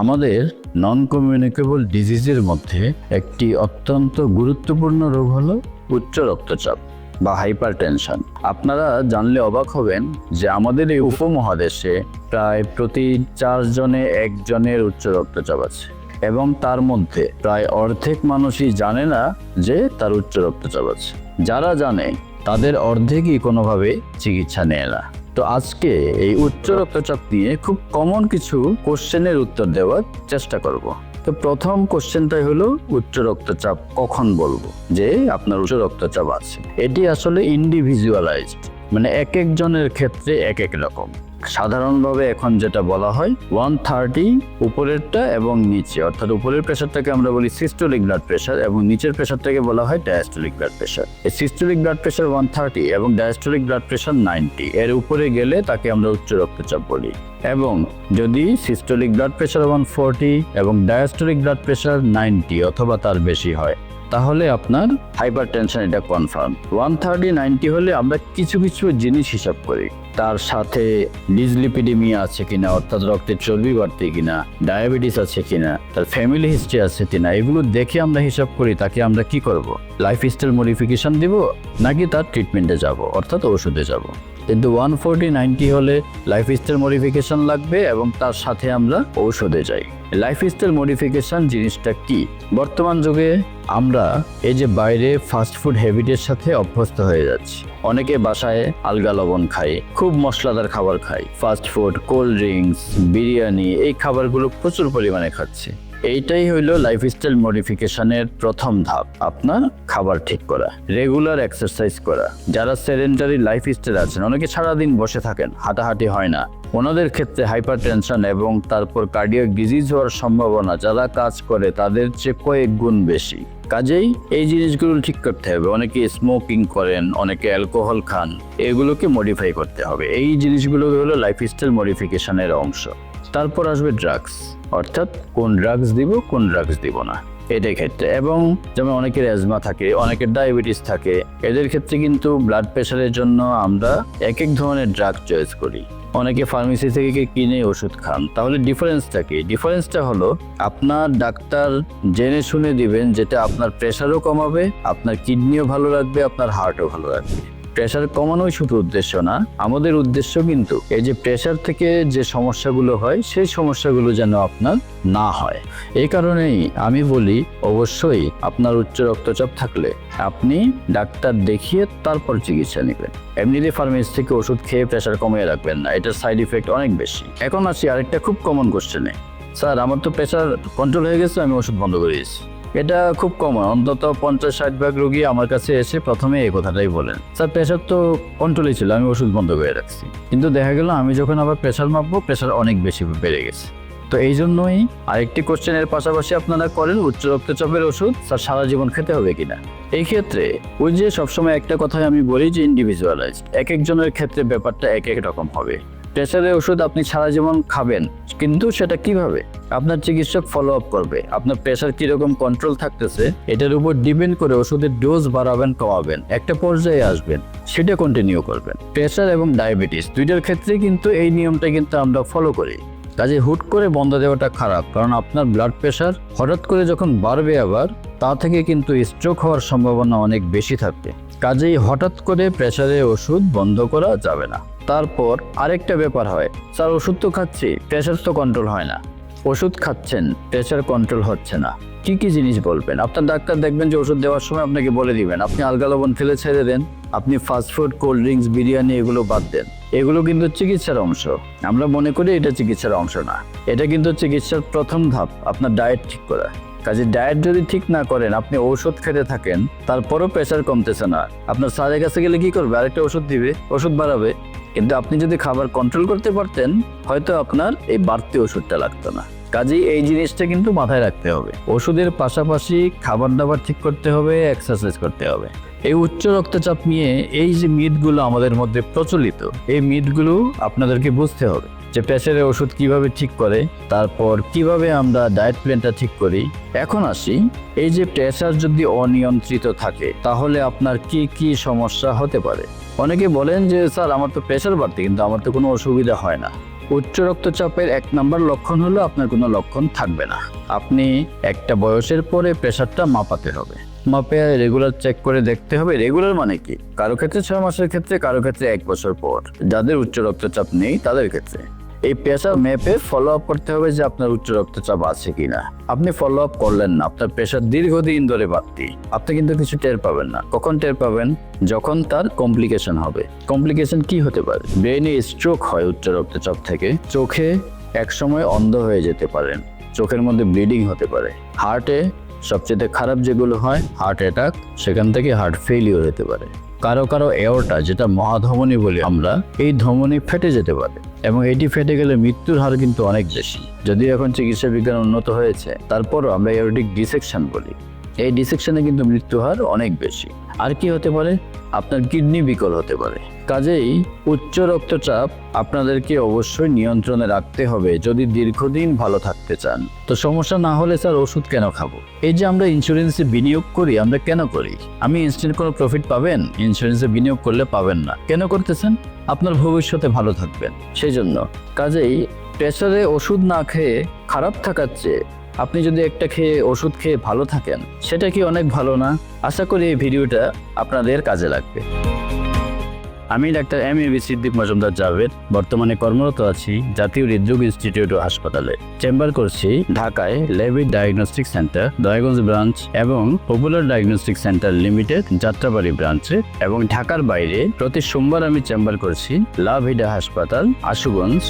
আমাদের non communicable ডিজিজের মধ্যে একটি অত্যন্ত গুরুত্বপূর্ণ রোগ হলো উচ্চ রক্তচাপ বা হাইপারটেনশন। আপনারা জানলে অবাক হবেন যে আমাদের এই উপমহাদেশে প্রায় প্রতি 4 জনে 1 জনের উচ্চ রক্তচাপ আছে, এবং তার মধ্যে প্রায় অর্ধেক মানুষই জানে না যে তার উচ্চ রক্তচাপ আছে। যারা জানে তাদের অর্ধেকই কোনোভাবে চিকিৎসা নেয় না। তো আজকে এই উচ্চ রক্তচাপ নিয়ে খুব কমন কিছু কোশ্চেনের উত্তর দেওয়ার চেষ্টা করব। তো প্রথম কোশ্চেনটাই হলো উচ্চ রক্তচাপ কখন বলবো যে আপনার উচ্চ রক্তচাপ আছে। এটি আসলে ইন্ডিভিজুয়ালাইজড, মানে এক একজনের ক্ষেত্রে এক এক রকম। সাধারণভাবে এখন যেটা বলা হয় 130 উপরেরটা এবং নিচে, অর্থাৎ উপরের প্রেশারটাকে আমরা বলি সিস্টোলিক ব্লাড প্রেশার এবং নিচের প্রেশারটাকে বলা হয় ডায়াস্টোলিক ব্লাড প্রেশার। এই সিস্টোলিক ব্লাড প্রেশার 130 এবং ডায়াস্টোলিক ব্লাড প্রেশার 90 এর উপরে গেলে তাকে আমরা উচ্চ রক্তচাপ বলি। এবং যদি সিস্টোলিক ব্লাড প্রেশার 140 এবং ডায়াস্টোলিক ব্লাড প্রেশার 90 অথবা তার বেশি হয়, তাহলে আপনার হাইপারটেনশন, এটা কনফার্ম। 130-90 হলে আমরা কিছু কিছু জিনিস হিসাব করি, তার সাথে ডিসলিপিডেমিয়া আছে কিনা, অর্থাৎ রক্তের চর্বি বাড়তে কিনা, ডায়াবেটিস আছে কিনা, তার ফ্যামিলি হিস্ট্রি আছে কিনা, এগুলো দেখে আমরা হিসাব করি তাকে আমরা কি করব, লাইফস্টাইল মডিফিকেশন দিব নাকি তার ট্রিটমেন্টে যাব, অর্থাৎ ওষুধে যাব। কিন্তু 140-90 হলে লাইফস্টাইল মডিফিকেশন লাগবে এবং তার সাথে আমরা ঔষধে যাই। লাইফস্টাইল মডিফিকেশন জিনিসটা কি? বর্তমান যুগে আমরা এই যে বাইরে ফাস্টফুড হ্যাবিটের সাথে অভ্যস্ত হয়ে যাচ্ছি। অনেকে বাসায় আলগা লবণ খায়, খুব মশলাদার খাবার খায়, ফাস্টফুড, কোল্ড ড্রিঙ্কস, বিরিয়ানি, এই খাবারগুলো প্রচুর পরিমাণে খাচ্ছে। এইটাই হইল লাইফস্টাইল মডিফিকেশনের প্রথম ধাপ, আপনার খাবার ঠিক করা, রেগুলার এক্সারসাইজ করা। যারা সেডেন্টারি লাইফস্টাইল আছেন, অনেকে সারাদিন বসে থাকেন, হাঁটাহাঁটি হয় না, ওনাদের ক্ষেত্রে হাইপারটেনশন এবং তারপর কার্ডিয়াক ডিজিজ হওয়ার সম্ভাবনা যারা কাজ করে তাদের চেয়ে কয়েক গুণ বেশি। কাজেই এই জিনিসগুলো ঠিক করতে হবে। অনেকে স্মোকিং করেন, অনেকে অ্যালকোহল খান, এগুলোকে মডিফাই করতে হবে। এই জিনিসগুলো হলো লাইফস্টাইল মডিফিকেশনের অংশ। তারপর আসবে ড্রাগস, অর্থাৎ কোন ড্রাগস দিব কোন ড্রাগস দিব না এটার ক্ষেত্রে। এবং যেমন অনেকের অ্যাজমা থাকে, অনেকের ডায়াবেটিস থাকে, এদের ক্ষেত্রে কিন্তু ব্লাড প্রেশারের জন্য আমরা এক এক ধরনের ড্রাগ চয়েস করি। অনেকে ফার্মেসি থেকে কিনে ওষুধ খান। তাহলে ডিফারেন্সটা কি? ডিফারেন্সটা হলো আপনার ডাক্তার জেনে শুনে দিবেন যেটা আপনার প্রেশারও কমাবে, আপনার কিডনিও ভালো রাখবে, আপনার হার্টও ভালো রাখবে। প্রেশার কমানোই শুধু উদ্দেশ্য না, আমাদের উদ্দেশ্য কিন্তু এই যে প্রেশার থেকে যে সমস্যাগুলো হয় সেই সমস্যাগুলো যেন আপনার না হয়। এই কারণেই আমি বলি অবশ্যই আপনার উচ্চ রক্তচাপ থাকলে আপনি ডাক্তার দেখিয়ে তারপর চিকিৎসা নেবেন। এমনিতে ফার্মেসি থেকে ওষুধ খেয়ে প্রেশার কমিয়ে রাখবেন না, এটার সাইড ইফেক্ট অনেক বেশি। এখন আসি আরেকটা খুব কমন কোশ্চেনে, স্যার আমার তো প্রেশার কন্ট্রোল হয়ে গেছে, আমি ওষুধ বন্ধ করে দিয়েছি। এটা খুব কমন, অন্তত 50-60 ভাগ রোগী আমার কাছে এসে প্রথমে এই কথাটাই বলেন, স্যার প্রেশার তো কন্ট্রোলে ছিল, আমি ওষুধ বন্ধ করে রাখছি, কিন্তু দেখা গেল আমি যখন আবার প্রেশার মাপবো প্রেশার অনেক বেশি বেড়ে গেছে। তো এই জন্যই আরেকটি কোশ্চেনের পাশাপাশি আপনারা করেন উচ্চ রক্তচাপের ওষুধ স্যার সারা জীবন খেতে হবে কিনা। এই ক্ষেত্রে ওই যে সবসময় একটা কথাই আমি বলি যে ইন্ডিভিজুয়ালাইজড, এক একজনের ক্ষেত্রে ব্যাপারটা এক এক রকম হবে। প্রেশারের ওষুধ আপনি সারা জীবন খাবেন, কিন্তু সেটা কিভাবে আপনার চিকিৎসক ফলো আপ করবে, আপনার প্রেশার কিরকম কন্ট্রোল থাকতেছে এটার উপর ডিপেন্ড করে ওষুধের ডোজ বাড়াবেন কমাবেন, একটা পর্যায়ে আসবেন সেটা কন্টিনিউ করবেন। প্রেশার এবং ডায়াবেটিস দুইটার ক্ষেত্রে কিন্তু এই নিয়মটা কিন্তু আমরা ফলো করি। কাজে হুট করে বন্ধ দেওয়াটা খারাপ, কারণ আপনার ব্লাড প্রেশার হঠাৎ করে যখন বাড়বে আবার তা থেকে কিন্তু স্ট্রোক হওয়ার সম্ভাবনা অনেক বেশি থাকবে। কাজেই হঠাৎ করে প্রেশারের ওষুধ বন্ধ করা যাবে না। তারপর আরেকটা ব্যাপার হয়, স্যার ওষুধ তো খাচ্ছি, প্রেশার তো কন্ট্রোল হয় না। ওষুধ খাচ্ছেন, প্রেশার কন্ট্রোল হচ্ছে না, কি কি জিনিস বলবেন? আপনার ডাক্তার দেখবেন যে ওষুধ দেওয়ার সময় আপনাকে বলে দিবেন আপনি আলগা লবণ ফেলে ছেড়ে দেন, আপনি ফাস্টফুড, কোল্ড ড্রিঙ্কস, বিরিয়ানি এগুলো বাদ দেন। এগুলো কিন্তু চিকিৎসার অংশ। আমরা মনে করি এটা চিকিৎসার অংশ না, এটা কিন্তু চিকিৎসার প্রথম ধাপ, আপনার ডায়েট ঠিক করা। কাজে ডায়েট যদি ঠিক না করেন, আপনি ঔষধ খেতে থাকেন, তারপরও প্রেশার কমতেছে না, আপনার স্যারের কাছে গেলে কি করবে? আরেকটা ওষুধ দিবে, ওষুধ বাড়াবে। কিন্তু আপনি যদি খাবার কন্ট্রোল করতে পারতেন, হয়তো আপনার এই বাড়তি ওষুধটা লাগতো না। কাজেই এই জিনিসটা কিন্তু মাথায় রাখতে হবে, ওষুধের পাশাপাশি খাবার দাবার ঠিক করতে হবে, এক্সারসাইজ করতে হবে। এই উচ্চ রক্তচাপ নিয়ে এই যে মিথগুলো আমাদের মধ্যে প্রচলিত, এই মিথগুলো আপনাদেরকে বুঝতে হবে যে প্রেশারের ওষুধ কিভাবে ঠিক করে, তারপর কিভাবে আমরা ডায়েট প্ল্যানটা ঠিক করি। এখন আসি, এই যে প্রেশার যদি অনিয়ন্ত্রিত থাকে তাহলে আপনার কি কি সমস্যা হতে পারে। অনেকে বলেন যে স্যার আমার তো প্রেশার বাড়তে, কিন্তু আমার তো কোনো অসুবিধা হয় না। উচ্চ রক্তচাপের 1 নম্বর লক্ষণ হলো আপনার কোনো লক্ষণ থাকবে না। আপনি একটা বয়সের পরে প্রেশারটা মাপাতে হবে, মাপে রেগুলার চেক করে দেখতে হবে। রেগুলার মানে কি? কারো ক্ষেত্রে 6 মাসের ক্ষেত্রে, কারো ক্ষেত্রে 1 বছর পর। যাদের উচ্চ রক্তচাপ নেই তাদের ক্ষেত্রে এই প্রেশার মেপে ফলো আপ করতে হবে যে আপনার উচ্চ রক্তচাপ আছে কিনা। আপনি ফলো আপ করলেন না, আপনার প্রেশার দীর্ঘদিন ধরে বাড়তি, আপনি কিন্তু কিছু টের পাবেন না। কখন টের পাবেন? যখন তার কমপ্লিকেশন হবে। কমপ্লিকেশন কি হতে পারে? ব্রেনে স্ট্রোক হয় উচ্চ রক্তচাপ থেকে, চোখে একসময় অন্ধ হয়ে যেতে পারেন, চোখের মধ্যে ব্লিডিং হতে পারে, হার্টে সবচেয়ে খারাপ যেগুলো হয় হার্ট অ্যাটাক, সেখান থেকে হার্ট ফেলিওর হতে পারে। কারো কারো এওরটা, যেটা মহাধমনী বলি আমরা, এই ধমনী ফেটে যেতে পারে এবং এটি ফেটে গেলে মৃত্যুর হার কিন্তু অনেক বেশি। যদিও এখন চিকিৎসা বিজ্ঞান উন্নত হয়েছে, তারপরও আমরা এওরটিক ডিসেকশন বলি। এই ডিসেকশনে কিন্তু মৃত্যু হার অনেক বেশি। আর কি হতে পারে? আপনার কিডনি বিকল হতে পারে। কাজেই উচ্চ রক্তচাপ আপনাদেরকে অবশ্যই নিয়ন্ত্রণে রাখতে হবে যদি দীর্ঘদিন ভালো থাকতে চান। তো সমস্যা না হলে স্যার ওষুধ কেন খাবো? এই যে আমরা ইন্স্যুরেন্সে বিনিয়োগ করি, আমরা কেন করি? আমি ইনস্ট্যান্ট কোনো প্রফিট পাবেন? ইন্স্যুরেন্সে বিনিয়োগ করলে পাবেন না। কেন করতেছেন? আপনার ভবিষ্যতে ভালো থাকবেন সেই জন্য। কাজেই প্রেসারে ওষুধ না খেয়ে খারাপ থাকার চেয়ে আপনি যদি একটা খেয়ে ওষুধ খেয়ে ভালো থাকেন, সেটা কি অনেক ভালো না? আশা করি এই ভিডিওটা আপনাদের কাজে লাগবে। আমি ডাক্তার এম.এ.বি. সিদ্দিক মজুমদার জাভেদ, বর্তমানে কর্মরত আছি জাতীয় হৃদরোগ ইনস্টিটিউট ও হাসপাতালে। চেম্বার করছি ঢাকায় levied diagnostic centre Dayaganj branch এবং popular diagnostic centre limited Jatrabari ব্রাঞ্চে, এবং ঢাকার বাইরে প্রতি সোমবার আমি চেম্বার করছি লাভিডা হাসপাতাল আশুগঞ্জ।